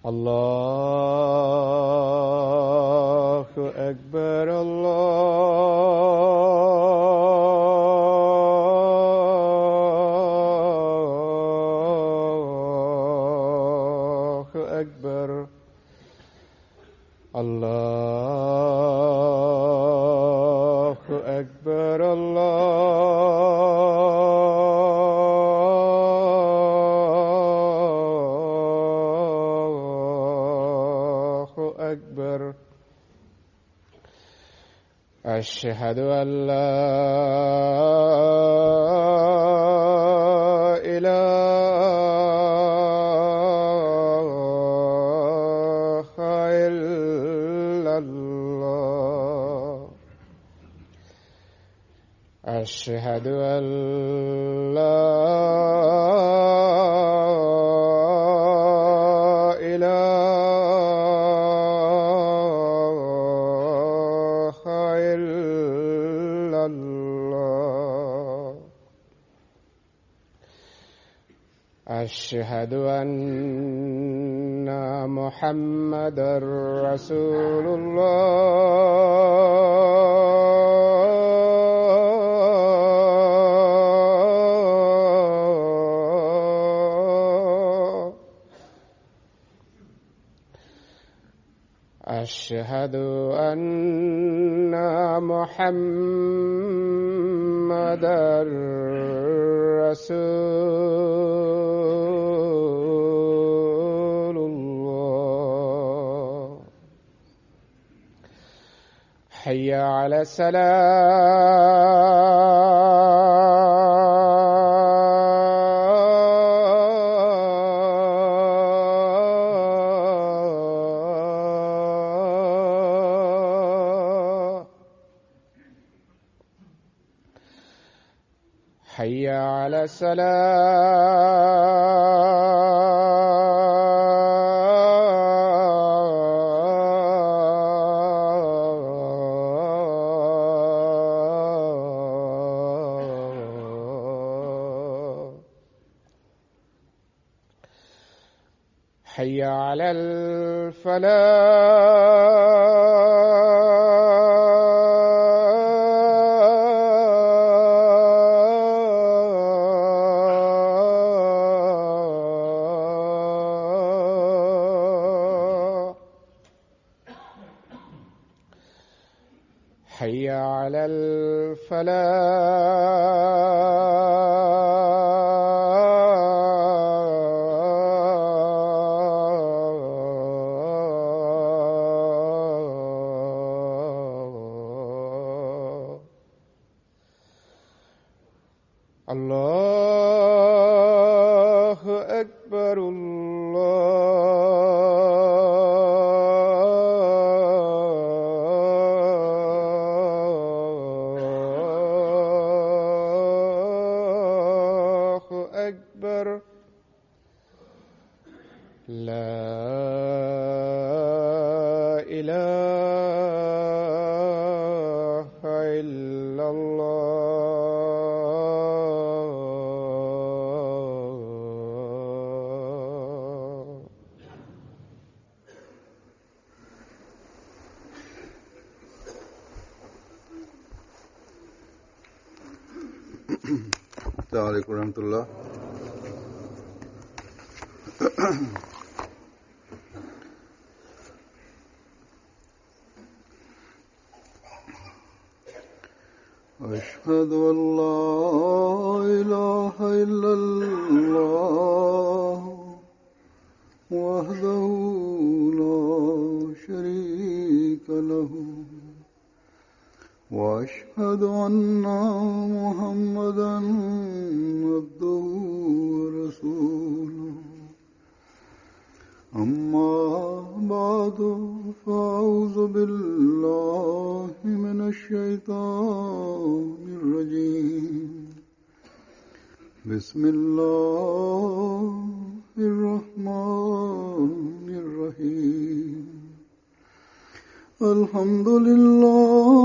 الله أكبر الله أكبر الله أكبر الله أكبر أشهد أن لا إله إلا الله أشهد أن لا إله إلا الله أشهد أن محمدًا رسول الله أشهد أن محمدًا رسول الله حي على الصلاة حي على الصلاة حي على الفلاح حي على الفلاح الله أكبر الله أكبر لا إله إلا الله السلام عليكم ورحمة الله. أشهد أن لا إله إلا الله وحده لا شريك له وأشهد أن محمدًا عبده ورسوله أما بعد فأعوذ بالله من الشيطان الرجيم بسم الله الرحمن الرحيم الحمد لله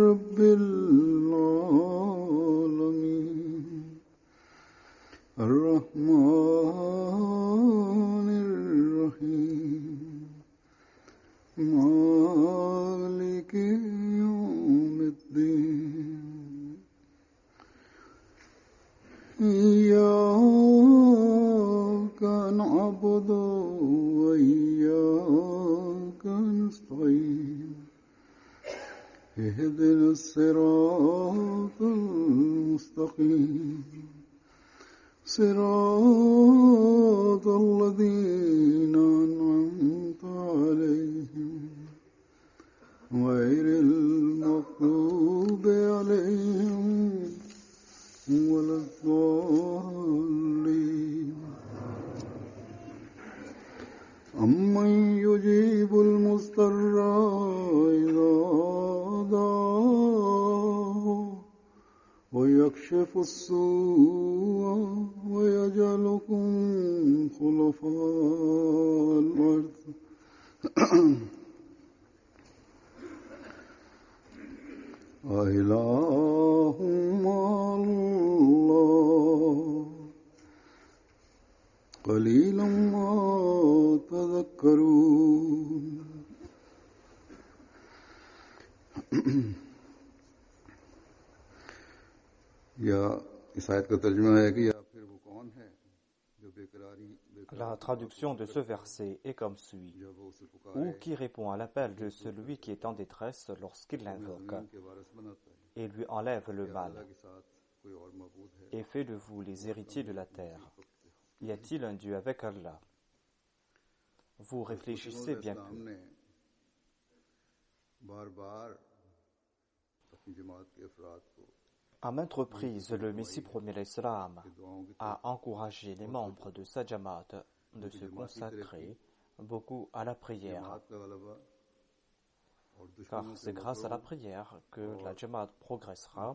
رب العالمين الرحمن إياك نعبد وإياك نستعين اهدنا الصراط المستقيم صراط الذين أنعمت عليهم غير المغضوب عليهم ولا الضالين أمن يجيب المضطر إذا دعاه ويكشف السوء ويجعلكم خلفاء الأرض أإله مع الله قليلا ما تذكرون या इस आयत का तर्जुमा है कि या फिर वो कौन है जो बेकरारी La traduction de ce verset est comme suit. Ou qui répond à l'appel de celui qui est en détresse lorsqu'il l'invoque et lui enlève le mal et fait de vous les héritiers de la terre. Y a-t-il un Dieu avec Allah? Vous réfléchissez bien peu. À maintes reprises, le Messie premier l'Islam a encouragé les membres de sa Jamaat de se consacrer beaucoup à la prière. Car c'est grâce à la prière que la Jamaat progressera,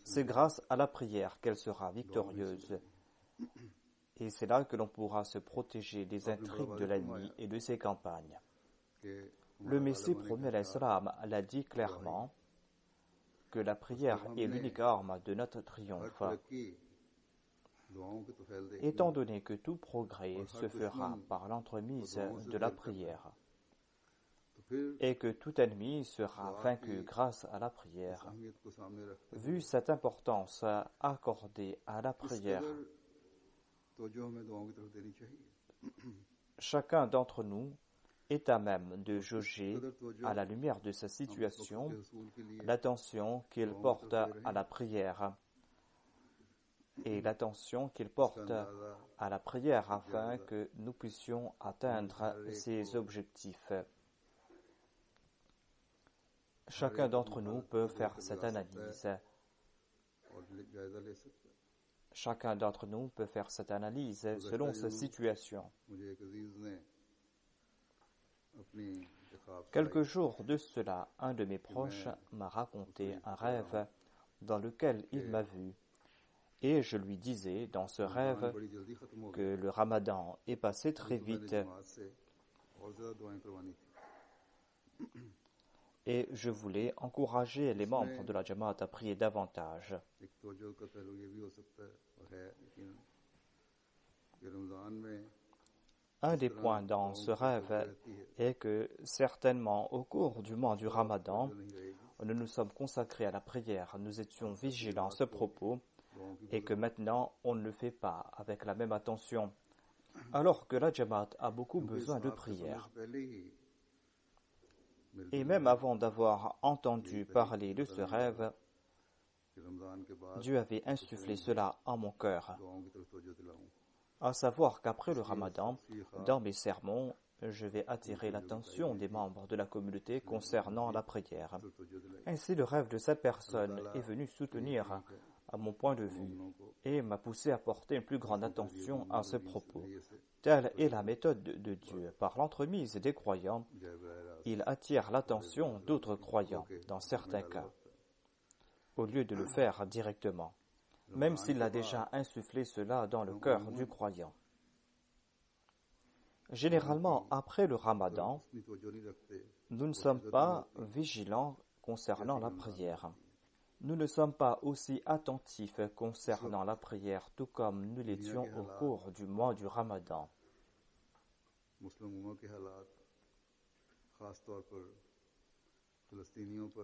c'est grâce à la prière qu'elle sera victorieuse. Et c'est là que l'on pourra se protéger des intrigues de l'ennemi et de ses campagnes. Le Messie premier l'Islam l'a dit clairement que la prière est l'unique arme de notre triomphe. Étant donné que tout progrès se fera par l'entremise de la prière et que tout ennemi sera vaincu grâce à la prière, vu cette importance accordée à la prière, chacun d'entre nous est à même de jauger, à la lumière de sa situation, l'attention qu'il porte à la prière et l'attention qu'il porte à la prière afin que nous puissions atteindre ses objectifs. Chacun d'entre nous peut faire cette analyse. Chacun d'entre nous peut faire cette analyse selon sa situation. Quelques jours de cela, un de mes proches m'a raconté un rêve dans lequel il m'a vu, et je lui disais dans ce rêve que le Ramadan est passé très vite et je voulais encourager les membres de la Jamaat à prier davantage. Un des points dans ce rêve est que certainement au cours du mois du Ramadan, nous nous sommes consacrés à la prière, nous étions vigilants à ce propos et que maintenant on ne le fait pas avec la même attention, alors que la Jamaat a beaucoup besoin de prière. Et même avant d'avoir entendu parler de ce rêve, Dieu avait insufflé cela en mon cœur. À savoir qu'après le Ramadan, dans mes sermons, je vais attirer l'attention des membres de la communauté concernant la prière. Ainsi, le rêve de cette personne est venu soutenir à mon point de vue et m'a poussé à porter une plus grande attention à ce propos. Telle est la méthode de Dieu. Par l'entremise des croyants, il attire l'attention d'autres croyants, dans certains cas, au lieu de le faire directement, même s'il a déjà insufflé cela dans le cœur du croyant. Généralement, après le Ramadan, nous ne sommes pas vigilants concernant la prière. Nous ne sommes pas aussi attentifs concernant la prière, tout comme nous l'étions au cours du mois du Ramadan.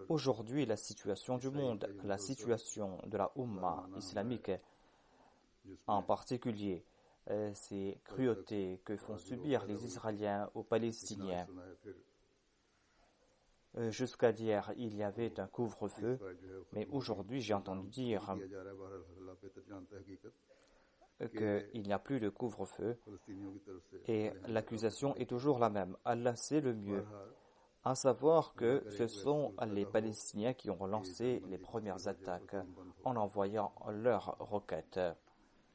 Aujourd'hui, la situation du monde, la situation de la Ummah islamique en particulier ces cruautés que font subir les Israéliens aux Palestiniens. Jusqu'à hier, il y avait un couvre-feu, mais aujourd'hui, j'ai entendu dire qu'il n'y a plus de couvre-feu et l'accusation est toujours la même. Allah sait le mieux, à savoir que ce sont les Palestiniens qui ont lancé les premières attaques en envoyant leurs roquettes.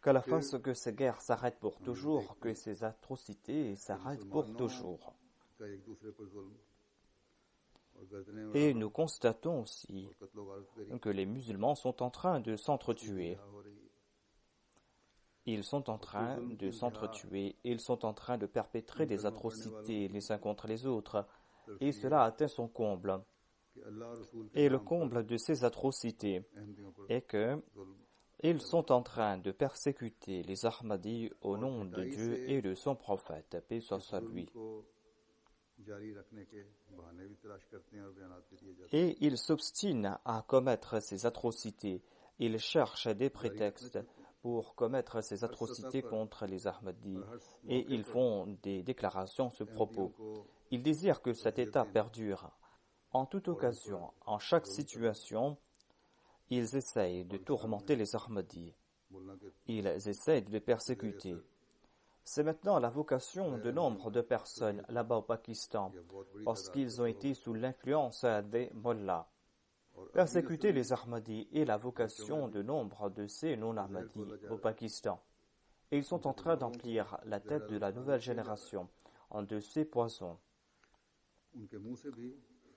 Qu'Allah fasse que ces guerres s'arrêtent pour toujours, que ces atrocités s'arrêtent pour toujours. Et nous constatons aussi que les musulmans sont en train de s'entretuer. Ils sont en train de s'entretuer, ils sont en train de perpétrer des atrocités les uns contre les autres, et cela atteint son comble. Et le comble de ces atrocités est que ils sont en train de persécuter les Ahmadis au nom de Dieu et de son prophète, paix soit lui. Et ils s'obstinent à commettre ces atrocités. Ils cherchent des prétextes pour commettre ces atrocités contre les Ahmadis et ils font des déclarations à ce propos. Ils désirent que cet état perdure. En toute occasion, en chaque situation, ils essayent de tourmenter les Ahmadis. Ils essayent de les persécuter. C'est maintenant la vocation de nombre de personnes là-bas au Pakistan, parce qu'ils ont été sous l'influence des mollahs. Persécuter les Ahmadis est la vocation de nombre de ces non-Ahmadis au Pakistan. Et ils sont en train d'emplir la tête de la nouvelle génération de ces poisons.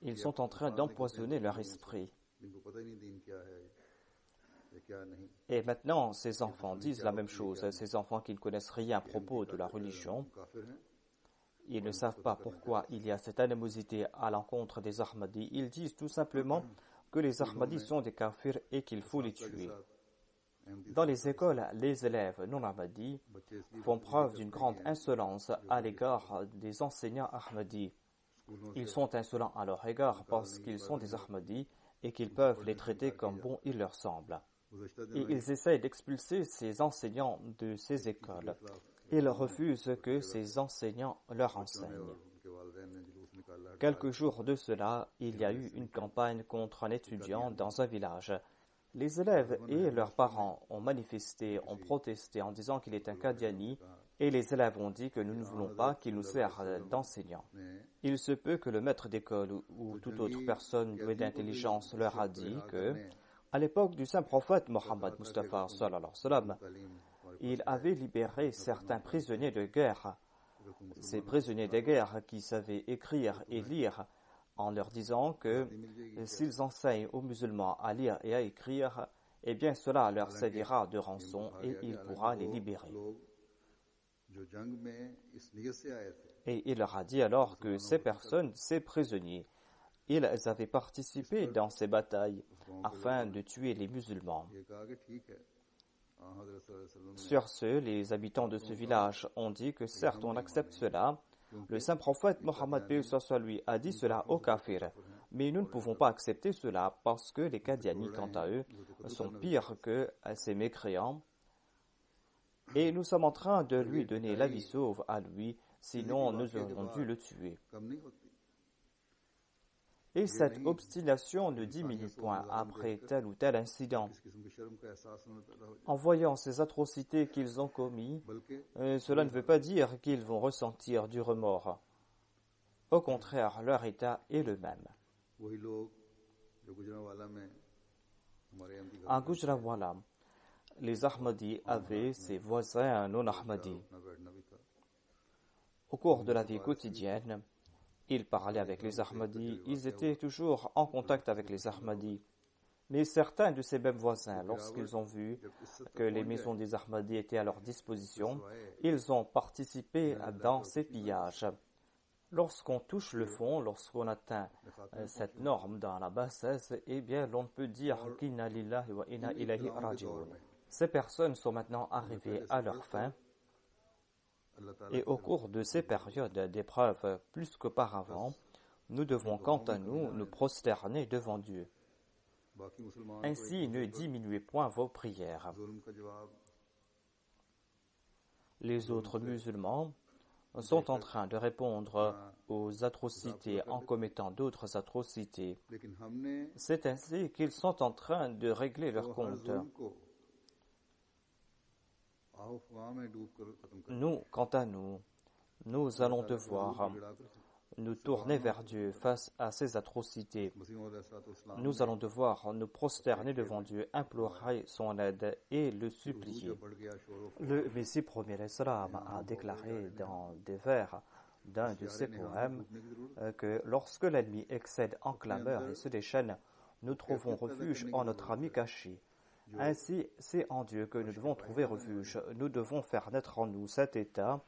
Ils sont en train d'empoisonner leur esprit. Et maintenant, ces enfants disent la même chose. Ces enfants qui ne connaissent rien à propos de la religion, ils ne savent pas pourquoi il y a cette animosité à l'encontre des Ahmadis. Ils disent tout simplement que les Ahmadis sont des kafirs et qu'il faut les tuer. Dans les écoles, les élèves non-Ahmadis font preuve d'une grande insolence à l'égard des enseignants Ahmadis. Ils sont insolents à leur égard parce qu'ils sont des Ahmadis et qu'ils peuvent les traiter comme bon il leur semble. Et ils essayent d'expulser ces enseignants de ces écoles. Ils refusent que ces enseignants leur enseignent. Quelques jours de cela, il y a eu une campagne contre un étudiant dans un village. Les élèves et leurs parents ont manifesté, ont protesté en disant qu'il est un Qadiani et les élèves ont dit que nous ne voulons pas qu'il nous sert d'enseignant. Il se peut que le maître d'école ou toute autre personne douée d'intelligence leur a dit que, à l'époque du saint prophète Mohammed Mustafa sallallahu alayhi wa sallam, il avait libéré certains prisonniers de guerre. Ces prisonniers de guerre qui savaient écrire et lire en leur disant que s'ils enseignent aux musulmans à lire et à écrire, eh bien cela leur servira de rançon et il pourra les libérer. Et il leur a dit alors que ces personnes, ces prisonniers, ils avaient participé dans ces batailles afin de tuer les musulmans. Sur ce, les habitants de ce village ont dit que certes on accepte cela. Le saint prophète Mohammed lui a dit cela aux kafirs, mais nous ne pouvons pas accepter cela parce que les Qadianis, quant à eux, sont pires que ces mécréants. Et nous sommes en train de lui donner la vie sauve à lui, sinon nous aurions dû le tuer. Et cette obstination ne diminue point après tel ou tel incident. En voyant ces atrocités qu'ils ont commis, cela ne veut pas dire qu'ils vont ressentir du remords. Au contraire, leur état est le même. À Gujranwala, les Ahmadis avaient ses voisins non-Ahmadis. Au cours de la vie quotidienne, ils parlaient avec les Ahmadis, ils étaient toujours en contact avec les Ahmadis. Mais certains de ces mêmes voisins, lorsqu'ils ont vu que les maisons des Ahmadis étaient à leur disposition, ils ont participé dans ces pillages. Lorsqu'on touche le fond, lorsqu'on atteint cette norme dans la bassesse, eh bien l'on peut dire qu'inna lillahi wa inna ilayhi raji'un. Ces personnes sont maintenant arrivées à leur fin. Et au cours de ces périodes d'épreuve plus qu'auparavant, nous devons quant à nous nous prosterner devant Dieu. Ainsi, ne diminuez point vos prières. Les autres musulmans sont en train de répondre aux atrocités en commettant d'autres atrocités. लेकिन हमने C'est ainsi qu'ils sont en train de régler leurs हर comptes. जुल्म को अफवाह में डूबकर खत्म कर Nous, quant à nous, nous allons devoir nous tourner vers Dieu face à ces atrocités. मसीह अलैहिस्सलाम Nous allons devoir nous prosterner devant Dieu, implorer son aide et le supplier. जब बढ़ गया शोर Le Messie premier l'Islam a déclaré dans des vers d'un de ses poèmes que lorsque l'ennemi excède en clameur et se déchaîne, nous trouvons refuge en notre ami caché. Ainsi, c'est en Dieu que nous devons trouver refuge. Nous devons faire naître en nous cet état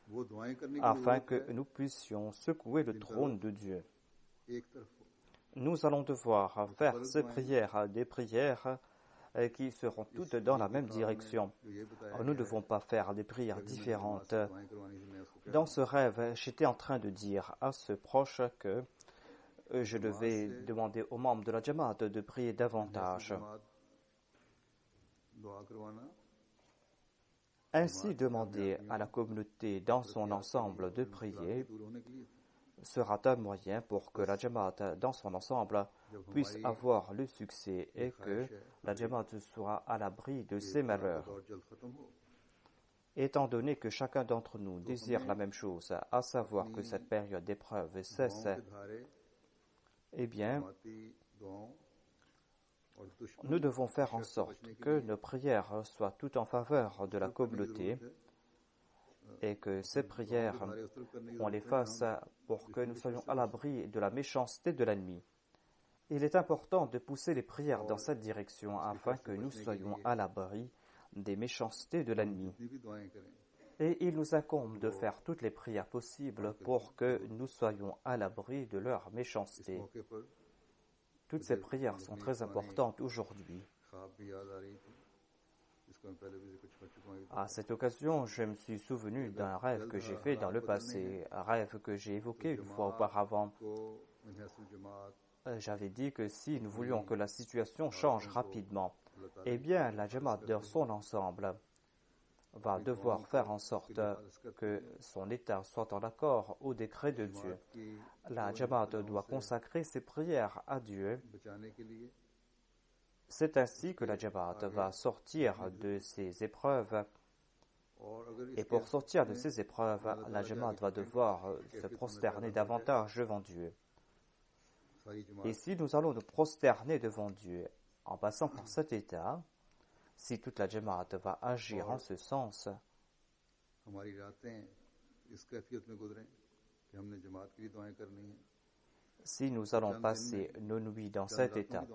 वो दुआएं करने की afin जरूरत que nous puissions secouer le trône de Dieu. है। एक तरफ Nous allons devoir faire ces prières, des prières qui seront toutes dans la même direction. जो ये बताया Nous ne devons pas faire des prières différentes. दुआएं करवाने से मैं उसको Dans ce rêve, j'étais en train de dire à ce proche que je devais demander aux membres de la Jamaat de prier davantage. जमात दुआ करवाना Ainsi, demander à la communauté dans son ensemble de prier दूर होने के लिए sera un moyen pour que la Jamaat dans son ensemble puisse avoir le succès et que la Jamaat soit à l'abri de ses malheurs. और जल्द खत्म हो Étant donné que chacun d'entre nous désire la même chose, à savoir que cette période d'épreuve cesse, दुआओं के धारे eh bien, जमाती दुआओं और दुश्मन nous devons faire en sorte que nos prières soient toutes en faveur de la communauté et que ces prières, धारे उतर करने की on les fasse pour que nous soyons à l'abri de la méchanceté de l'ennemi. Il est important de pousser les prières dans cette direction afin que nous soyons à l'abri des méchancetés de l'ennemi. जितनी भी दुआएं करें Et il nous incombe de faire toutes les prières possibles pour que nous soyons à l'abri de leur méchanceté. मौके पर Toutes ces prières sont très importantes aujourd'hui. ख्वाब भी याद आ रही थी जिसका मैं पहले भी जिक्र कर चुका हूं À cette occasion, je me suis souvenu d'un rêve que j'ai fait dans le passé, un rêve que j'ai évoqué une fois auparavant. को मिनहसुल जमात J'avais dit que si nous voulions que la situation change rapidement, eh bien la Jamaat dans son ensemble va devoir faire en sorte que son état soit en accord au décret de Dieu. की La Jamaat doit consacrer ses prières à Dieu. बचाने के लिए C'est ainsi que la Jamaat va sortir de ses épreuves. और अगर Et pour sortir de ces épreuves, la Jamaat va devoir se prosterner davantage devant Dieu. सारी जमात Et si nous allons nous prosterner devant Dieu en passant par cet état, si toute la Jamaat va agir en ce sens, हमारी रातें इस कैफियत में गुजरें कि हमने जमात के लिए दुआएं करनी है si nous allons passer nos nuits dans cet état,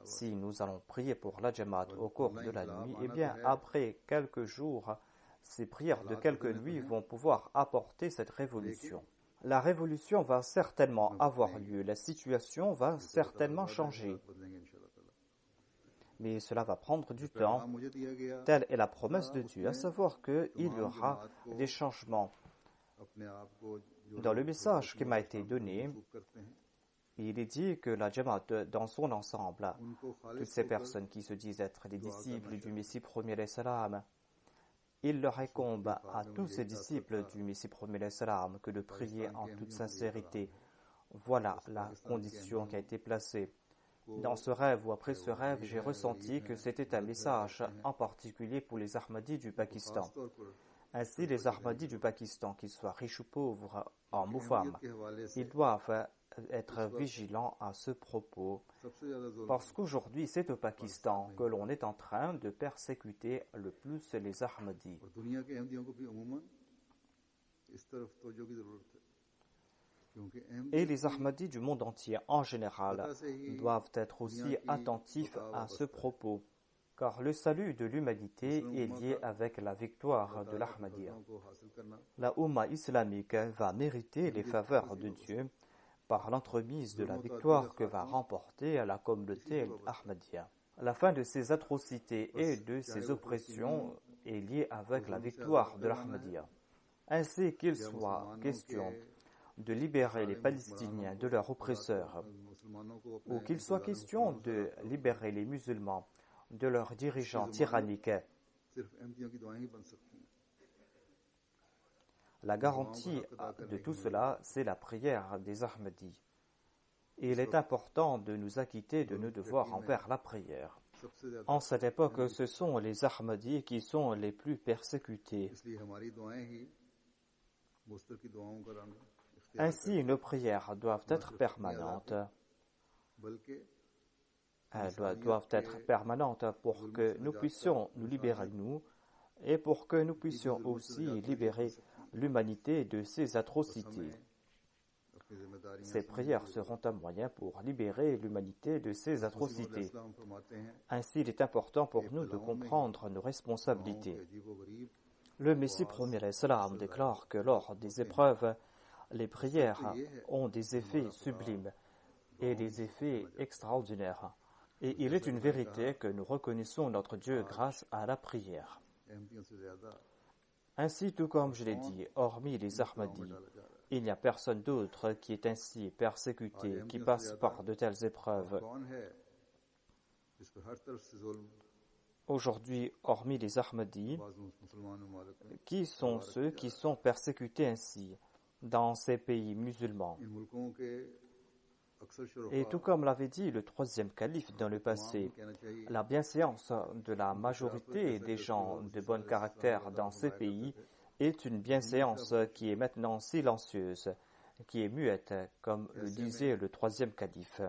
si nous allons prier pour la Jamaat au cours de la nuit, eh bien après quelques jours, ces prières de quelques nuits vont pouvoir apporter cette révolution. La révolution va certainement avoir lieu, la situation va certainement changer, बदलेंगे इंशाल्लाह ताला mais cela va prendre du temps. पैगाम मुझे दिया गया Telle est la promesse de Dieu, à savoir qu'il y aura des changements. अपने आप को जो Dans le message qui m'a été donné, सूख करते हैं il est dit que la Jamaat dans son ensemble, उनको toutes खालिस ces होकर personnes qui se disent être des disciples du Messie premier salam, il leur incombe à tous ces disciples du Messie premier salam que de prier en toute sincérité. Voilà la condition qui a été placée. Dans ce rêve ou après ce rêve, j'ai ressenti que c'était un message en particulier pour les Ahmadis du Pakistan. खासतौर पर Ainsi, les Ahmadis du Pakistan, qu'ils soient riches ou pauvres, hommes ou femmes, के हवाले से ils doivent être vigilants à ce propos. सबसे ज्यादा जोर Parce qu'aujourd'hui, c'est au Pakistan que l'on est en train de persécuter le plus les Ahmadis. और दुनिया के अहमदियों को भी अमूमन इस तरफ तवज्जो की जरूरत है क्योंकि Et les Ahmadis du monde entier, en général, doivent être aussi attentifs à ce propos, car le salut de l'humanité est lié avec la victoire de l'Ahmadiyya. को हासिल करना La Ummah islamique va mériter les faveurs de Dieu par l'entremise de la victoire que va remporter la communauté Ahmadiyya. La fin de ces atrocités et de ces oppressions est liée avec la victoire de l'Ahmadiyya. Ainsi qu'il soit question de libérer les Palestiniens de leurs oppresseurs, मुसलमानों को ou qu'il soit question de libérer les musulmans de leurs dirigeants tyranniques, सिर्फ अहमदियों की दुआएं ही बन सकती हैं La garantie de tout cela, c'est la prière des Ahmadis. Et il est important de nous acquitter de nos devoirs envers la prière. En cette époque, ce sont les Ahmadis qui sont les plus persécutés. Ainsi, nos prières doivent être permanentes. Elles doivent être permanentes pour que nous puissions nous libérer nous et pour que nous puissions aussi libérer l'humanité de ces atrocités. Ces prières seront un moyen pour libérer l'humanité de ces atrocités. Ainsi, il est important pour nous de comprendre nos responsabilités. Le Messie premier l'Islam déclare que lors des épreuves, les prières ont des effets sublimes et des effets extraordinaires. Et il est une vérité que nous reconnaissons notre Dieu grâce à la prière. Ainsi, tout comme je l'ai dit, hormis les Ahmadis, il n'y a personne d'autre qui est ainsi persécuté, qui passe par de telles épreuves. Aujourd'hui, hormis les Ahmadis, qui sont ceux qui sont persécutés ainsi dans ces pays musulmans? Et tout comme l'avait dit le troisième calife dans le passé, la bienséance de la majorité des gens de bon caractère dans ces pays est une bienséance qui est maintenant silencieuse, qui est muette, comme le disait le troisième calife.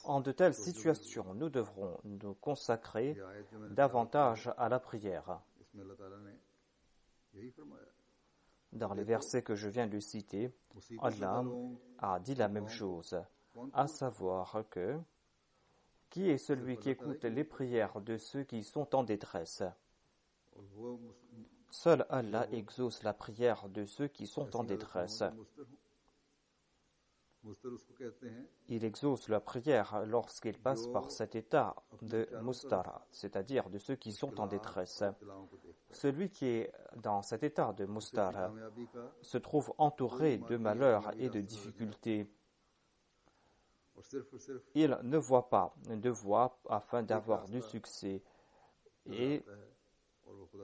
En de telles situations, nous devrons nous consacrer davantage à la prière. Dans les versets que je viens de citer, Allah a dit la même chose, à savoir que qui est celui qui écoute les prières de ceux qui sont en détresse? Seul Allah exauce la prière de ceux qui sont en détresse. Il exauce la prière lorsqu'il passe par cet état de mustara, c'est-à-dire de ceux qui sont en détresse. Celui qui est dans cet état de mustara se trouve entouré de malheurs et de difficultés. Il ne voit pas de voie afin d'avoir du succès et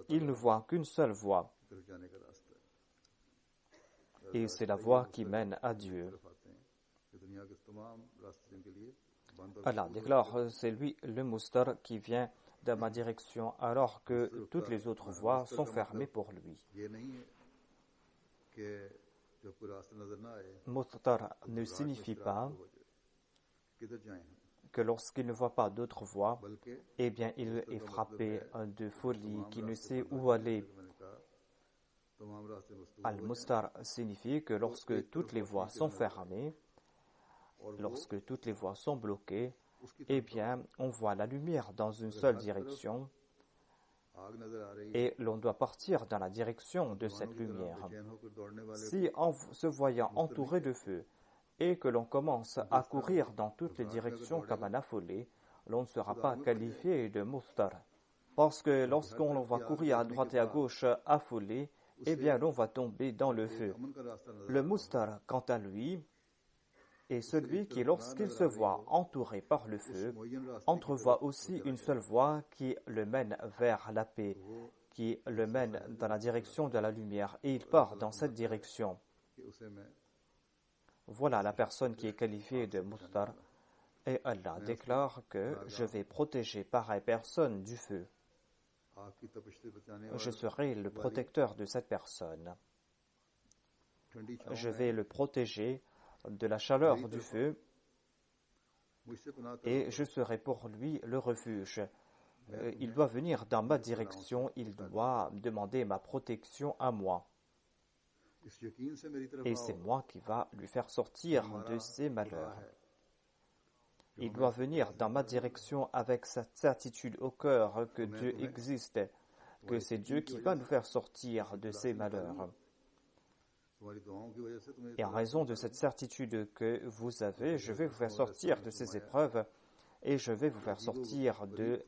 il ne voit qu'une seule voie. Et c'est la voie qui mène à Dieu. Allah déclare, c'est lui le mustar qui vient dans ma direction alors que toutes les autres voies sont fermées pour lui. Mustar ne signifie pas que lorsqu'il ne voit pas d'autres voies, eh bien il est frappé de folie, qu'il ne sait où aller. Al-Mustar signifie que lorsque toutes les voies sont fermées, lorsque toutes les voies sont bloquées, eh bien, on voit la lumière dans une seule direction et l'on doit partir dans la direction de cette lumière. Si en se voyant entouré de feu et que l'on commence à courir dans toutes les directions comme un affolé, l'on ne sera pas qualifié de mustar. Parce que lorsqu'on va courir à droite et à gauche affolé, eh bien, l'on va tomber dans le feu. Le mustar, quant à lui, est celui qui, lorsqu'il se voit entouré par le feu, entrevoit aussi une seule voie qui le mène vers la paix, qui le mène dans la direction de la lumière, et il part dans cette direction. Voilà la personne qui est qualifiée de mustar, et Allah déclare que je vais protéger pareille personne du feu. Je serai le protecteur de cette personne. Je vais le protéger de la chaleur du feu et je serai pour lui le refuge. Il doit venir dans ma direction, il doit demander ma protection à moi. Et c'est moi qui va lui faire sortir de ses malheurs. Il doit venir dans ma direction avec cette certitude au cœur que Dieu existe, que c'est Dieu qui va nous faire sortir de ses malheurs. Et en raison de cette certitude que vous avez, je vais vous faire sortir de ces épreuves et je vais vous faire sortir de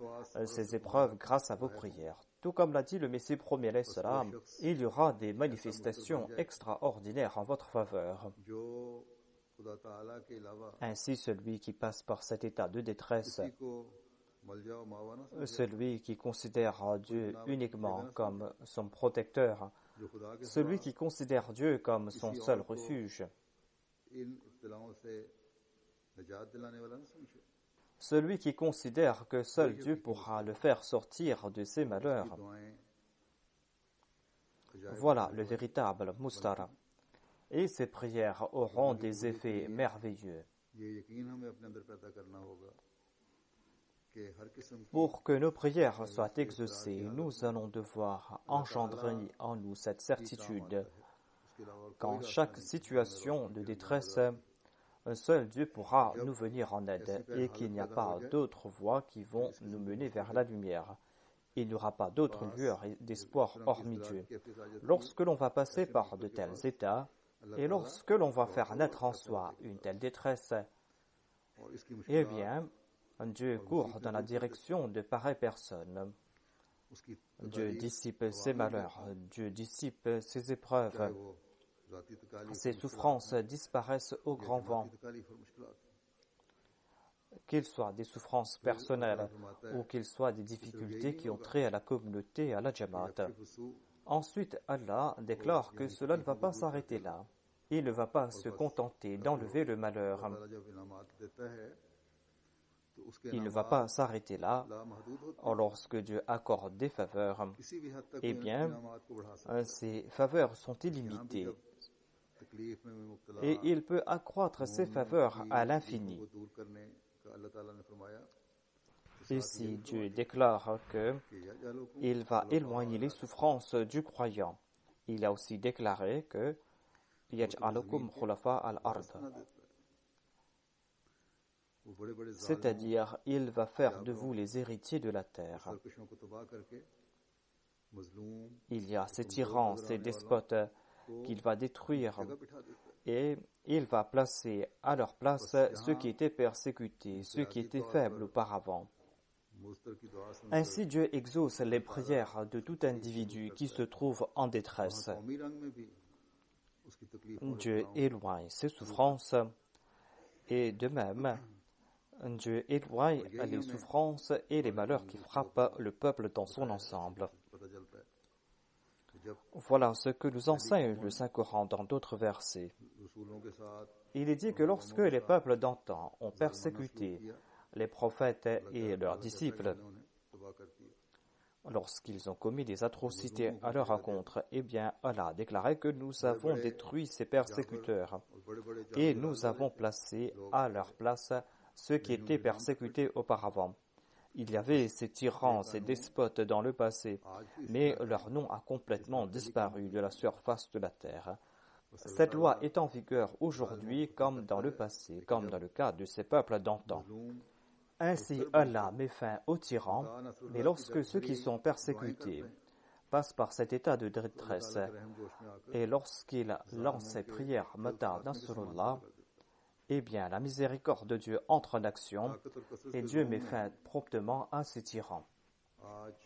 ces épreuves grâce à vos prières. Tout comme l'a dit le Messie premier alayhi salam, il y aura des manifestations extraordinaires en votre faveur. Ainsi, celui qui passe par cet état de détresse celui qui considère Dieu uniquement comme son protecteur, celui qui considère Dieu comme son seul refuge, celui qui considère que seul Dieu pourra le faire sortir de ses malheurs. Voilà le véritable Mustara. Et ces prières auront des effets merveilleux. Pour que nos prières soient exaucées, nous allons devoir engendrer en nous cette certitude qu'en chaque situation de détresse, seul Dieu pourra nous venir en aide et qu'il n'y a pas d'autres voies qui vont nous mener vers la lumière. Il n'y aura pas d'autre lueur d'espoir hormis Dieu. Lorsque l'on va passer par de tels états et lorsque l'on va faire naître en soi une telle détresse, eh bien, Dieu court dans la direction de pareilles personnes. Dieu dissipe ses malheurs, Dieu dissipe ses épreuves. Ces souffrances disparaissent au grand vent. Qu'ils soient des souffrances personnelles ou qu'ils soient des difficultés qui ont trait à la communauté et à la Jamaat. Ensuite, Allah déclare que cela ne va pas s'arrêter là. Il ne va pas se contenter d'enlever le malheur. Il ne va pas s'arrêter là. Lorsque Dieu accorde des faveurs, eh bien, ces faveurs sont illimitées. Et il peut accroître ces faveurs à l'infini. Ici, Dieu déclare qu'il va éloigner les souffrances du croyant. Il a aussi déclaré que Yaj'alukum khulafa al-ard. C'est-à-dire, il va faire de vous les héritiers de la terre. Il y a ces tyrans, ces despotes qu'il va détruire et il va placer à leur place ceux qui étaient persécutés, ceux qui étaient faibles auparavant. Ainsi, Dieu exauce les prières de tout individu qui se trouve en détresse. Dieu éloigne ses souffrances et de même, Dieu éloigne les souffrances et les malheurs qui frappent le peuple dans son ensemble. Voilà ce que nous enseigne le Saint-Coran dans d'autres versets. Il est dit que lorsque les peuples d'antan ont persécuté les prophètes et leurs disciples, lorsqu'ils ont commis des atrocités à leur rencontre, eh bien, Allah a déclaré que nous avons détruit ces persécuteurs et nous avons placé à leur place ceux qui étaient persécutés auparavant. Il y avait ces tyrans, ces despotes dans le passé, mais leur nom a complètement disparu de la surface de la terre. Cette loi est en vigueur aujourd'hui comme dans le passé, comme dans le cas de ces peuples d'antan. Ainsi, Allah met fin aux tyrans, mais lorsque ceux qui sont persécutés passent par cet état de détresse, et lorsqu'ils lancent ces prières Mata Nasrullah, eh bien, la miséricorde de Dieu entre en action et Dieu met fin promptement à ces tyrans.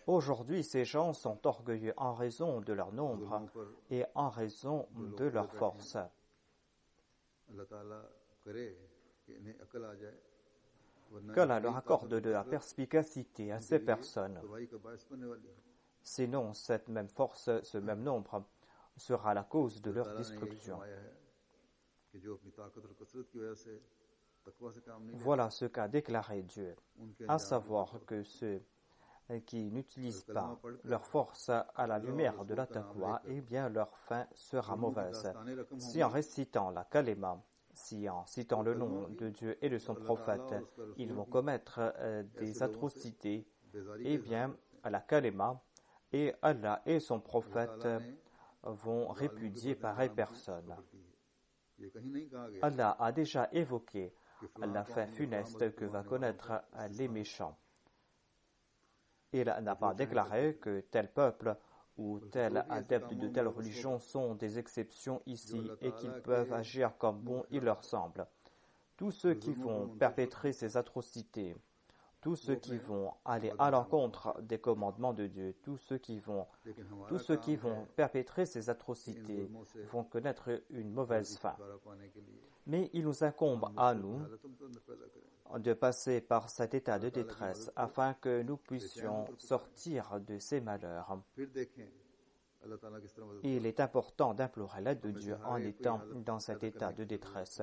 Aujourd'hui, ces gens sont orgueilleux en raison de leur nombre et en raison de leur force. Qu'Allah leur accorde de la perspicacité à ces personnes. Sinon, cette même force, ce même nombre, sera la cause de leur destruction. Voilà ce qu'a déclaré Dieu, à savoir que ceux qui n'utilisent pas leur force à la lumière de la taqwa, eh bien leur fin sera mauvaise. Si en récitant la kalima, si en citant le nom de Dieu et de son prophète, ils vont commettre des atrocités, eh bien la kalima et Allah et son prophète vont répudier pareille personne. Allah a déjà évoqué la fin funeste que va connaître les méchants. Il n'a pas déclaré que tel peuple ou tel adepte de telle religion sont des exceptions ici et qu'ils peuvent agir comme bon il leur semble. Tous ceux qui vont perpétrer ces atrocités, tous ceux qui vont aller à l'encontre des commandements de Dieu, tous ceux qui vont perpétrer ces atrocités vont connaître une mauvaise fin. Mais il nous incombe à nous, de passer par cet état de détresse afin que nous puissions sortir de ces malheurs. Il est important d'implorer l'aide de Dieu en étant dans cet état de détresse.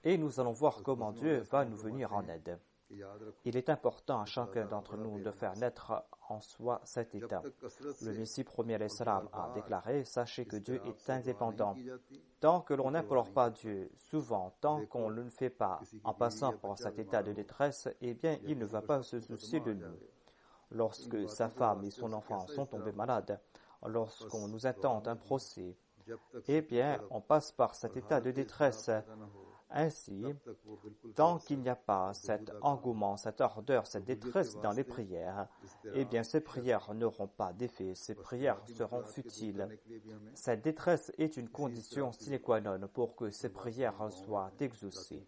Et nous allons voir comment Dieu va nous venir en aide. Il est important à chacun d'entre nous de faire naître en soi cet état. Le Messie premier l'Islam a déclaré « Sachez que Dieu est indépendant. Tant que l'on n'implore pas Dieu, souvent, tant qu'on ne le fait pas en passant par cet état de détresse, eh bien, il ne va pas se soucier de nous. Lorsque sa femme et son enfant sont tombés malades, lorsqu'on nous intente un procès, eh bien, on passe par cet état de détresse. Ainsi, tant qu'il n'y a pas cet engouement, cette ardeur, cette détresse dans les prières, eh bien ces prières n'auront pas d'effet, ces prières seront futiles. Cette détresse est une condition sine qua non pour que ces prières soient exaucées.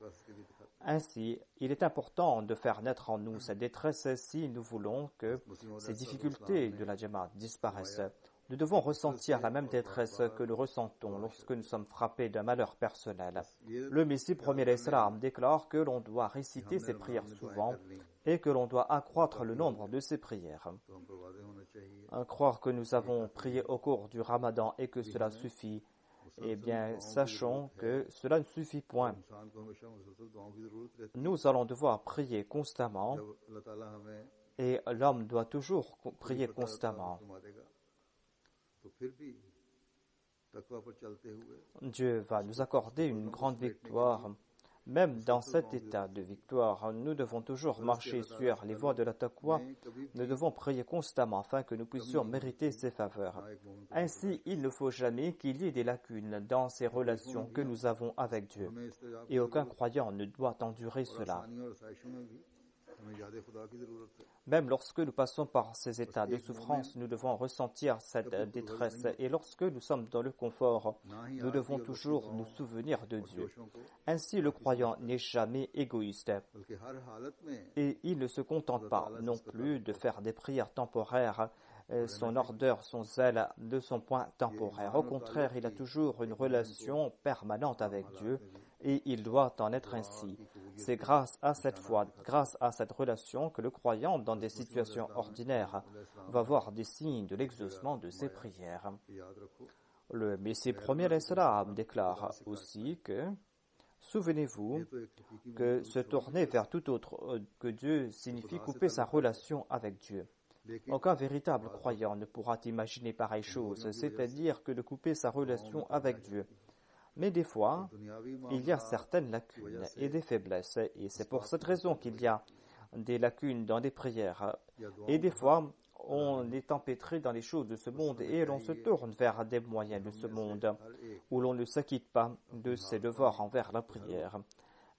Ainsi, il est important de faire naître en nous cette détresse si nous voulons que ces difficultés de la Jamaat disparaissent. Nous devons ressentir la même détresse que nous ressentons lorsque nous sommes frappés d'un malheur personnel. Le Messie premier l'Islam déclare que l'on doit réciter ces prières souvent et que l'on doit accroître le nombre de ces prières. Croire que nous avons prié au cours du Ramadan et que cela suffit, eh bien, sachons que cela ne suffit point. Nous allons devoir prier constamment et l'homme doit toujours prier constamment. Dieu va nous accorder une grande victoire. Même dans cet état de victoire, nous devons toujours marcher sur les voies de la taqwa. Nous devons prier constamment afin que nous puissions mériter ses faveurs. Ainsi, il ne faut jamais qu'il y ait des lacunes dans ces relations que nous avons avec Dieu. Et aucun croyant ne doit endurer cela. Même lorsque nous passons par ces états de souffrance, nous devons ressentir cette détresse. Et lorsque nous sommes dans le confort, nous devons toujours nous souvenir de Dieu. Ainsi, le croyant n'est jamais égoïste. Et il ne se contente pas non plus de faire des prières temporaires. Son ardeur, son zèle ne sont point temporaires. Au contraire, il a toujours une relation permanente avec Dieu et il doit en être ainsi. C'est grâce à cette foi, grâce à cette relation que le croyant, dans des situations ordinaires, va voir des signes de l'exaucement de ses prières. Le Messie premier l'Islam déclare aussi que souvenez-vous que se tourner vers tout autre que Dieu signifie couper sa relation avec Dieu. Aucun véritable croyant ne pourra imaginer pareille chose, c'est-à-dire que de couper sa relation avec Dieu. Mais des fois, il y a certaines lacunes et des faiblesses, et c'est pour cette raison qu'il y a des lacunes dans les prières. Et des fois, on est empêtré dans les choses de ce monde et l'on se tourne vers des moyens de ce monde, où l'on ne s'acquitte pas de ses devoirs envers la prière.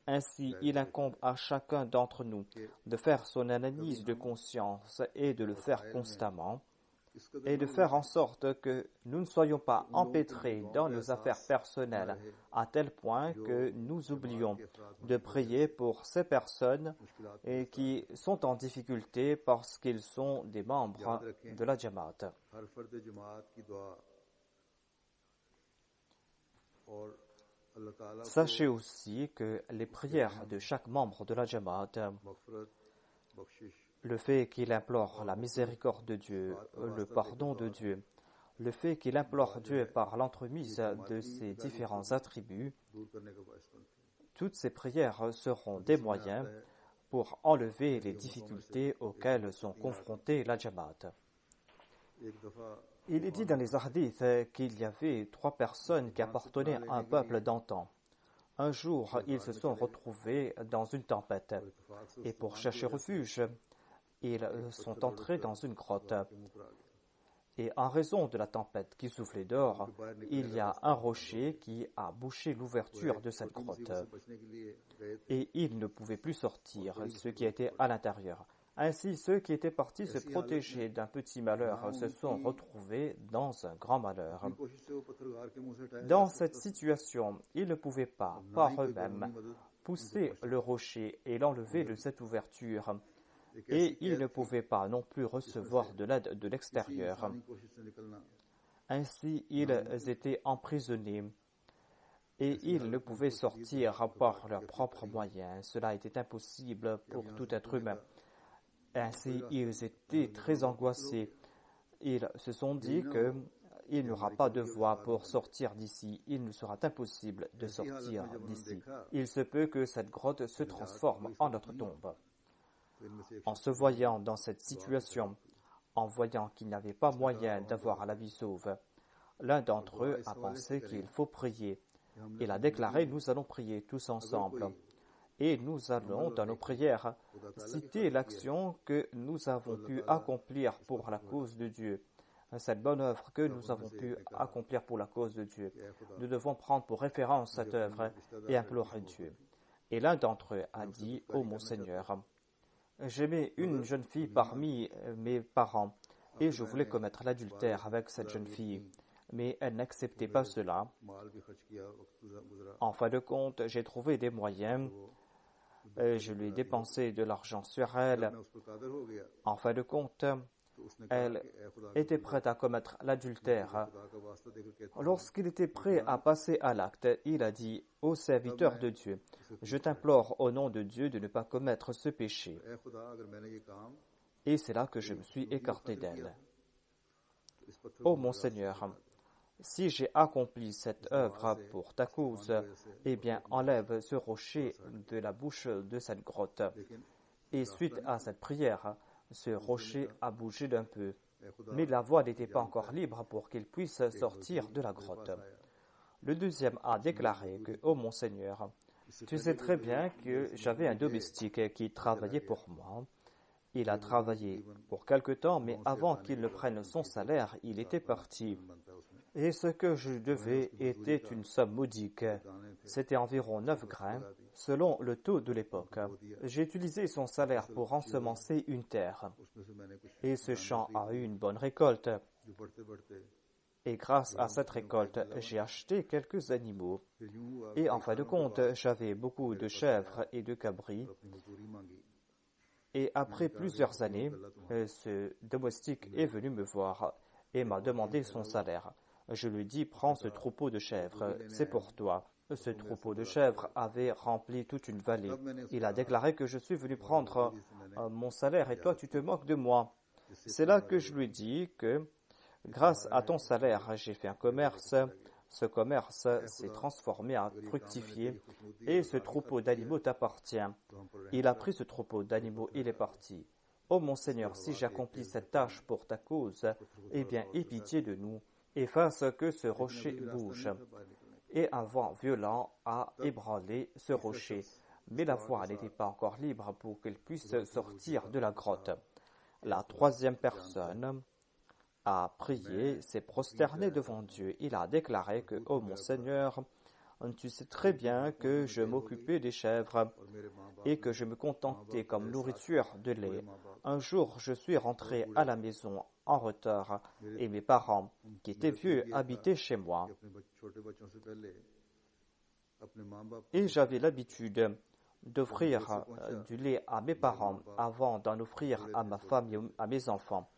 Ainsi, il incombe à chacun d'entre nous de faire son analyse de conscience et de le faire constamment, et de faire en sorte que nous ne soyons pas empêtrés dans nos affaires personnelles à tel point que nous oublions de prier pour ces personnes qui sont en difficulté parce qu'ils sont des membres de la Jamaat. Sachez aussi que les prières de chaque membre de la Jamaat, le fait qu'il implore la miséricorde de Dieu, le pardon de Dieu, le fait qu'il implore Dieu par l'entremise de ses différents attributs, toutes ces prières seront des moyens pour enlever les difficultés auxquelles sont confrontées la Jamaat. Il est dit dans les hadiths qu'il y avait 3 personnes qui appartenaient à un peuple d'antan. Un jour, ils se sont retrouvés dans une tempête et pour chercher refuge, ils sont entrés dans une grotte. Et en raison de la tempête qui soufflait dehors, il y a un rocher qui a bouché l'ouverture de cette grotte. Et ils ne pouvaient plus sortir, ceux qui étaient à l'intérieur. Ainsi, ceux qui étaient partis se protéger d'un petit malheur se sont retrouvés dans un grand malheur. Dans cette situation, ils ne pouvaient pas, par eux-mêmes, pousser le rocher et l'enlever de cette ouverture. Et ils ne pouvaient pas non plus recevoir de l'aide de l'extérieur. Ainsi, ils étaient emprisonnés. et ils ne pouvaient sortir par leurs propres moyens. Cela était impossible pour tout être humain. Ainsi, ils étaient très angoissés. Ils se sont dit qu'il n'y aura pas de voie pour sortir d'ici. Il nous sera impossible de sortir d'ici. Il se peut que cette grotte se transforme en notre tombe. En se voyant dans cette situation, en voyant qu'il n'y avait pas moyen d'avoir la vie sauve, l'un d'entre eux a pensé qu'il faut prier. Il a déclaré « Nous allons prier tous ensemble ». Et nous allons, dans nos prières, citer l'action que nous avons pu accomplir pour la cause de Dieu. Cette bonne œuvre que nous avons pu accomplir pour la cause de Dieu. Nous devons prendre pour référence cette œuvre et implorer Dieu. Et l'un d'entre eux a dit « Ô mon Seigneur, j'aimais une jeune fille parmi mes parents et je voulais commettre l'adultère avec cette jeune fille. Mais elle n'acceptait pas cela. En fin de compte, j'ai trouvé des moyens. Je lui ai dépensé de l'argent sur elle. En fin de compte, elle était prête à commettre l'adultère. Lorsqu'il était prêt à passer à l'acte, il a dit « Ô serviteur de Dieu, je t'implore au nom de Dieu de ne pas commettre ce péché. » Et c'est là que je me suis écarté d'elle. « Ô mon Seigneur, si j'ai accompli cette œuvre pour ta cause, eh bien enlève ce rocher de la bouche de cette grotte. » Et suite à cette prière, ce rocher a bougé d'un peu, mais la voie n'était pas encore libre pour qu'il puisse sortir de la grotte. Le deuxième a déclaré que « Ô mon Seigneur, tu sais très bien que j'avais un domestique qui travaillait pour moi. Il a travaillé pour quelque temps, mais avant qu'il ne prenne son salaire, il était parti. Et ce que je devais était une somme modique. C'était environ 9 grains, selon le taux de l'époque. J'ai utilisé son salaire pour ensemencer une terre. Et ce champ a eu une bonne récolte. Et grâce à cette récolte, j'ai acheté quelques animaux. Et en fin de compte, j'avais beaucoup de chèvres et de cabris. Et après plusieurs années, ce domestique est venu me voir et m'a demandé son salaire. Je lui dis, prends ce troupeau de chèvres, c'est pour toi. Ce troupeau de chèvres avait rempli toute une vallée. Il a déclaré que je suis venu prendre mon salaire et toi tu te moques de moi. C'est là que je lui dis que grâce à ton salaire, j'ai fait un commerce. Ce commerce s'est transformé en fructifié et ce troupeau d'animaux t'appartient. Il a pris ce troupeau d'animaux, il est parti. Ô mon Seigneur, si j'accomplis cette tâche pour ta cause, eh bien, aie pitié de nous et fasse que ce rocher bouge. Et un vent violent a ébranlé ce rocher, mais la voie n'était pas encore libre pour qu'il puisse sortir de la grotte. La troisième personne a prié, s'est prosterné devant Dieu. Il a déclaré que, ô mon Seigneur, tu sais très bien que je m'occupais des chèvres et que je me contentais comme nourriture de lait. Un jour, je suis rentré à la maison en retard et mes parents, qui étaient vieux, habitaient chez moi. Et j'avais l'habitude d'offrir du lait à mes parents avant d'en offrir à ma femme et à mes enfants.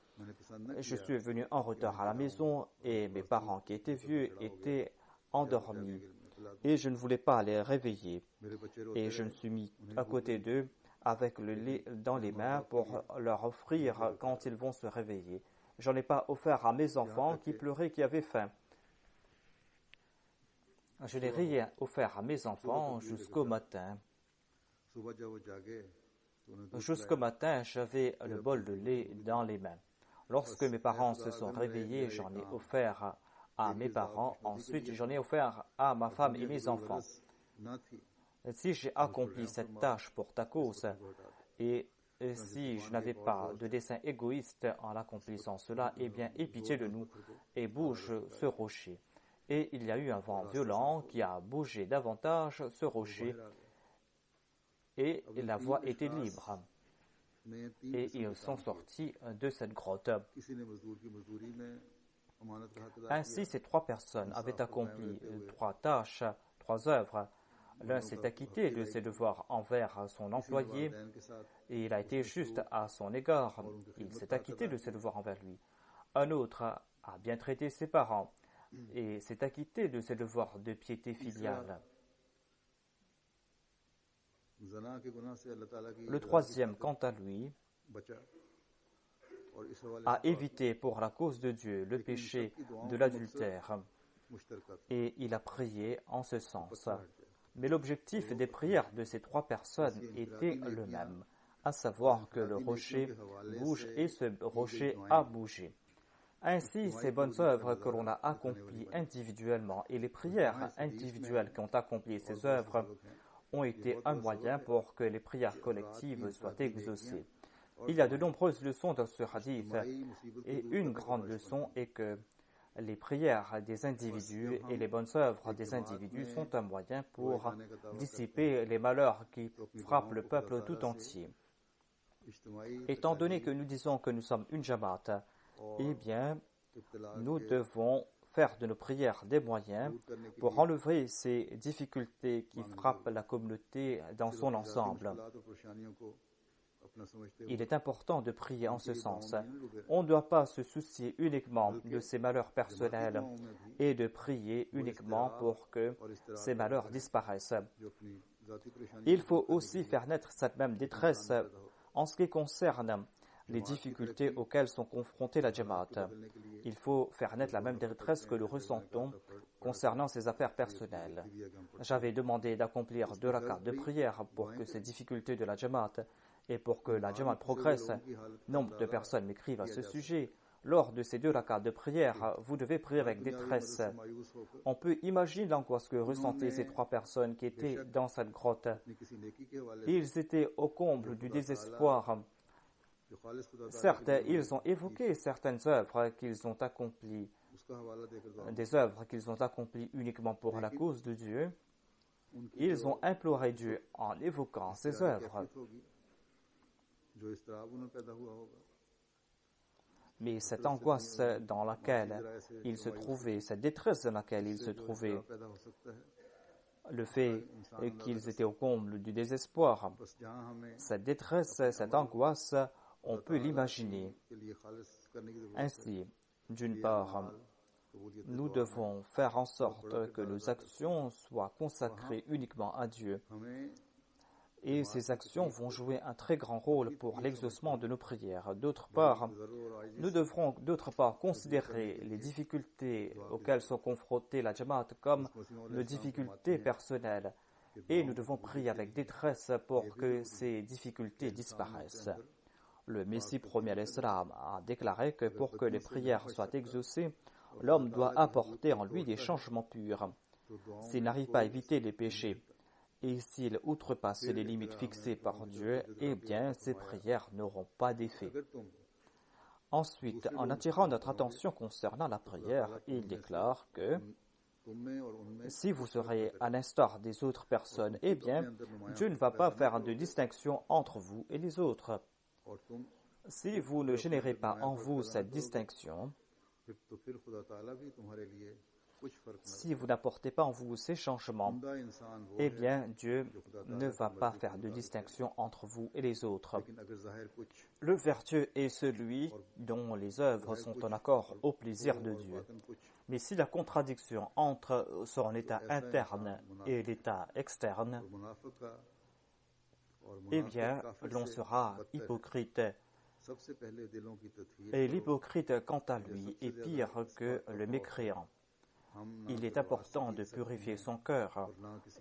Je suis venu en retard à la maison et mes parents qui étaient vieux étaient endormis et je ne voulais pas les réveiller. Et je me suis mis à côté d'eux avec le lait dans les mains pour leur offrir quand ils vont se réveiller. J'en ai pas offert à mes enfants qui pleuraient, qui avaient faim. Je n'ai rien offert à mes enfants jusqu'au matin. Jusqu'au matin, j'avais le bol de lait dans les mains. Lorsque mes parents se sont réveillés, j'en ai offert à mes parents. Ensuite, j'en ai offert à ma femme et mes enfants. Si j'ai accompli cette tâche pour ta cause, et si je n'avais pas de dessein égoïste en accomplissant cela, eh bien, aie pitié de nous et bouge ce rocher. Et il y a eu un vent violent qui a bougé davantage ce rocher et la voie était libre. Et ils sont sortis de cette grotte. Ainsi, ces 3 personnes avaient accompli 3 tâches, 3 œuvres. L'un s'est acquitté de ses devoirs envers son employé et il a été juste à son égard. Il s'est acquitté de ses devoirs envers lui. Un autre a bien traité ses parents. et s'est acquitté de ses devoirs de piété filiale. Le troisième, quant à lui, a évité pour la cause de Dieu le péché de l'adultère et il a prié en ce sens. Mais l'objectif des prières de ces trois personnes était le même, à savoir que le rocher bouge et ce rocher a bougé. Ainsi, ces bonnes œuvres que l'on a accomplies individuellement et les prières individuelles qui ont accompli ces œuvres ont été un moyen pour que les prières collectives soient exaucées. Il y a de nombreuses leçons dans ce hadith et une grande leçon est que les prières des individus et les bonnes œuvres des individus sont un moyen pour dissiper les malheurs qui frappent le peuple tout entier. Étant donné que nous disons que nous sommes une jamaat, eh bien, nous devons faire de nos prières des moyens pour enlever ces difficultés qui frappent la communauté dans son ensemble. Il est important de prier en ce sens. On ne doit pas se soucier uniquement de ses malheurs personnels et de prier uniquement pour que ces malheurs disparaissent. Il faut aussi faire naître cette même détresse en ce qui concerne les difficultés auxquelles sont confrontées la Jamaat. Il faut faire naître la même détresse que nous ressentons concernant ses affaires personnelles. J'avais demandé d'accomplir 2 rakats de prière pour que ces difficultés de la Jamaat et pour que la Jamaat progresse. Nombre de personnes m'écrivent à ce sujet. Lors de ces 2 rakats de prière, vous devez prier avec détresse. On peut imaginer l'angoisse que ressentaient ces 3 personnes qui étaient dans cette grotte. Ils étaient au comble du désespoir. Certes, ils ont évoqué certaines œuvres qu'ils ont accomplies, des œuvres qu'ils ont accomplies uniquement pour la cause de Dieu. Ils ont imploré Dieu en évoquant ces œuvres. Mais cette angoisse dans laquelle ils se trouvaient, cette détresse dans laquelle ils se trouvaient, le fait qu'ils étaient au comble du désespoir, cette détresse, cette angoisse, on peut l'imaginer. Ainsi, d'une part, nous devons faire en sorte que nos actions soient consacrées uniquement à Dieu. Et ces actions vont jouer un très grand rôle pour l'exaucement de nos prières. D'autre part, nous devrons considérer les difficultés auxquelles sont confrontées la Jamaat comme nos difficultés personnelles. Et nous devons prier avec détresse pour que ces difficultés disparaissent. Le Messie premier l'Islam a déclaré que pour que les prières soient exaucées, l'homme doit apporter en lui des changements purs. S'il n'arrive pas à éviter les péchés, et s'il outrepasse les limites fixées par Dieu, eh bien, ces prières n'auront pas d'effet. Ensuite, en attirant notre attention concernant la prière, il déclare que si vous serez à l'instar des autres personnes, eh bien, Dieu ne va pas faire de distinction entre vous et les autres. Si vous ne générez pas en vous cette distinction, si vous n'apportez pas en vous ces changements, eh bien, Dieu ne va pas faire de distinction entre vous et les autres. Le vertueux est celui dont les œuvres sont en accord au plaisir de Dieu. Mais si la contradiction entre son état interne et l'état externe, eh bien, l'on sera hypocrite. Et l'hypocrite, quant à lui, est pire que le mécréant. Il est important de purifier son cœur.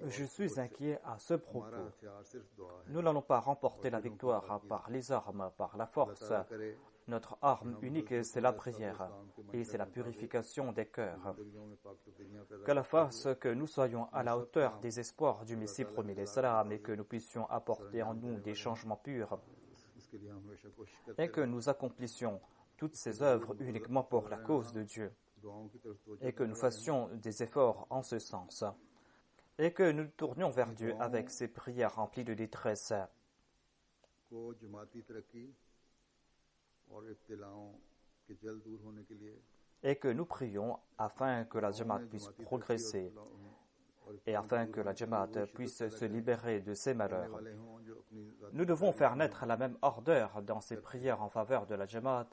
Je suis inquiet à ce propos. Nous n'allons pas remporter la victoire par les armes, par la force. Notre arme unique, c'est la prière et c'est la purification des cœurs. Qu'Allah fasse que nous soyons à la hauteur des espoirs du Messie premier l'Islam et que nous puissions apporter en nous des changements purs et que nous accomplissions toutes ces œuvres uniquement pour la cause de Dieu et que nous fassions des efforts en ce sens et que nous tournions vers Dieu avec ces prières remplies de détresse. Et que nous prions afin que la Jamaat puisse progresser et afin que la Jamaat puisse se libérer de ses malheurs. Nous devons faire naître la même ardeur dans ces prières en faveur de la Jamaat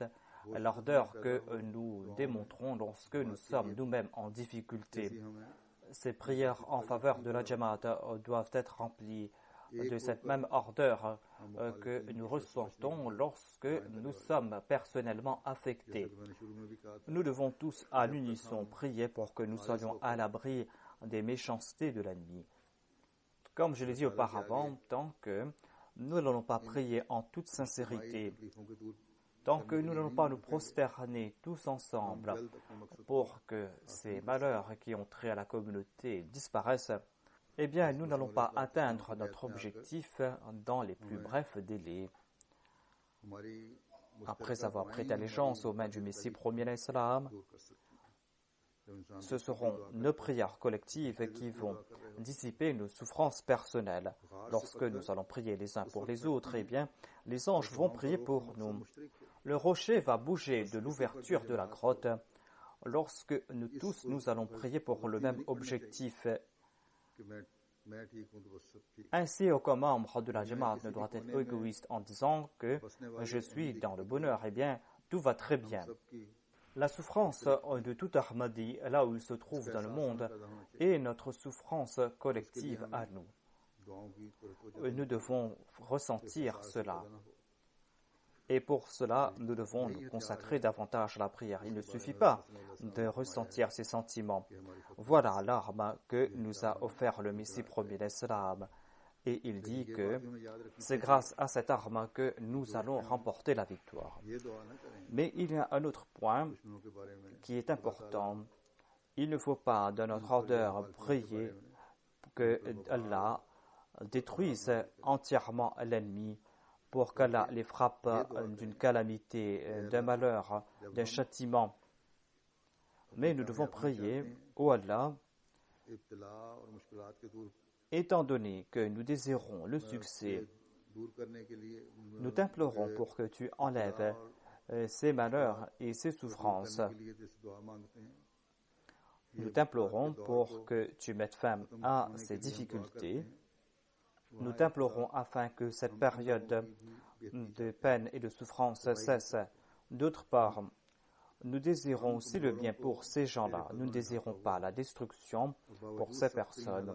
l'ardeur que nous démontrons lorsque nous sommes nous-mêmes en difficulté. Ces prières en faveur de la Jamaat doivent être remplies de cette même ardeur que nous ressentons lorsque nous sommes personnellement affectés. Nous devons tous à l'unisson prier pour que nous soyons à l'abri des méchancetés de l'ennemi. Comme je l'ai dit auparavant, tant que nous n'allons pas prier en toute sincérité, tant que nous n'allons pas nous prosterner tous ensemble pour que ces malheurs qui ont trait à la communauté disparaissent, eh bien, nous n'allons pas atteindre notre objectif dans les plus brefs délais. Après avoir prêté allégeance aux mains du Messie premier l'Islam, ce seront nos prières collectives qui vont dissiper nos souffrances personnelles. Lorsque nous allons prier les uns pour les autres, eh bien, les anges vont prier pour nous. Le rocher va bouger de l'ouverture de la grotte. Lorsque nous tous, nous allons prier pour le même objectif. Ainsi, aucun membre de la Jamaat ne doit être égoïste en disant que je suis dans le bonheur. Eh bien, tout va très bien. La souffrance de tout Ahmadi, là où il se trouve dans le monde, est notre souffrance collective à nous. Nous devons ressentir cela. Et pour cela, nous devons nous consacrer davantage à la prière. Il ne suffit pas de ressentir ces sentiments. Voilà l'arme que nous a offert le Messie premier l'Islam. Et il dit que c'est grâce à cette arme que nous allons remporter la victoire. Mais il y a un autre point qui est important. Il ne faut pas, dans notre ordre, prier que Allah détruise entièrement l'ennemi, pour qu'Allah les frappe d'une calamité, d'un malheur, d'un châtiment. Mais nous devons prier, ô Allah, étant donné que nous désirons le succès, nous t'implorons pour que tu enlèves ces malheurs et ces souffrances. Nous t'implorons pour que tu mettes fin à ces difficultés. Nous t'implorons afin que cette période de peine et de souffrance cesse. D'autre part, nous désirons aussi le bien pour ces gens-là. Nous ne désirons pas la destruction pour ces personnes.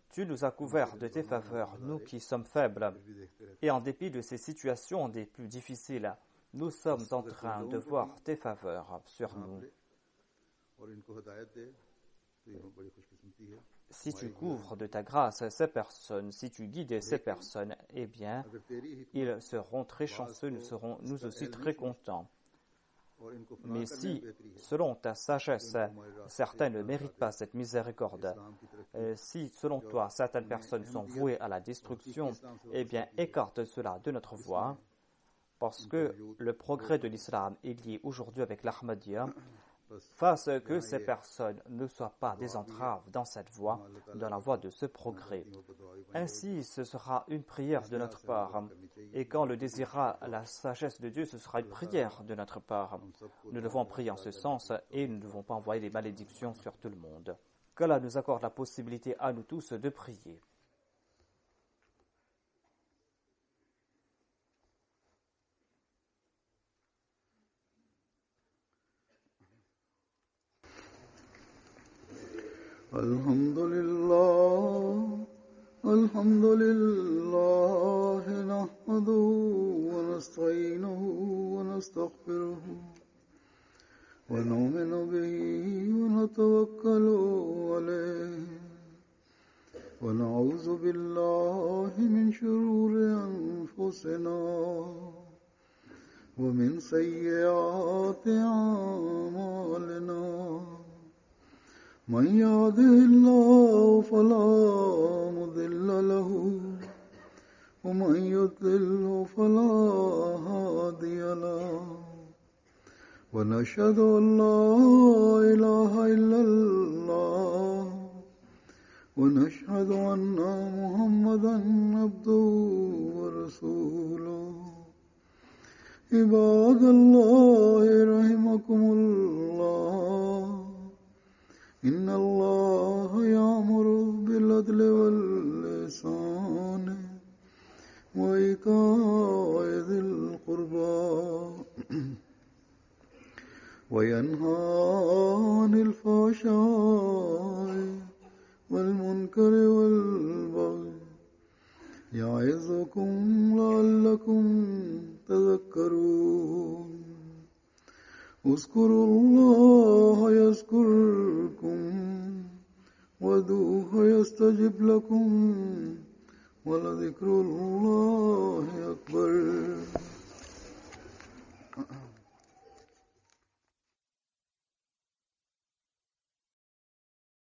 Tu nous as couverts de tes faveurs, nous qui sommes faibles. Et en dépit de ces situations des plus difficiles, nous sommes en train de voir tes faveurs sur nous. Si tu couvres de ta grâce ces personnes, si tu guides ces personnes, eh bien, ils seront très chanceux, nous serons nous aussi très contents. Mais si, selon ta sagesse, certains ne méritent pas cette miséricorde, si, selon toi, certaines personnes sont vouées à la destruction, eh bien, écarte cela de notre voie, parce que le progrès de l'islam est lié aujourd'hui avec l'Ahmadiyya, fasse que ces personnes ne soient pas des entraves dans cette voie, dans la voie de ce progrès. Ainsi, ce sera une prière de notre part. Et quand le désirera la sagesse de Dieu, ce sera une prière de notre part. Nous devons prier en ce sens et nous ne devons pas envoyer des malédictions sur tout le monde. Qu'Allah nous accorde la possibilité à nous tous de prier. الحمد لله نحمده ونستعينه ونستغفره ونؤمن به ونتوكل عليه ونعوذ بالله من شرور أنفسنا ومن سيئات أعمالنا من يهده الله فلا مضل له ومن يضلل فلا هادي له ونشهد أن لا إله إلا الله ونشهد أن محمدا عبده ورسوله عباد الله رحمكم الله إن الله يأمر بالعدل والإحسان وإيتاء ذي القربى وينهى عن الفحشاء والمنكر والبغي يعظكم لعلكم تذكرون اذكروا الله يذكركم وادعوه يستجب لكم ولذكر الله أكبر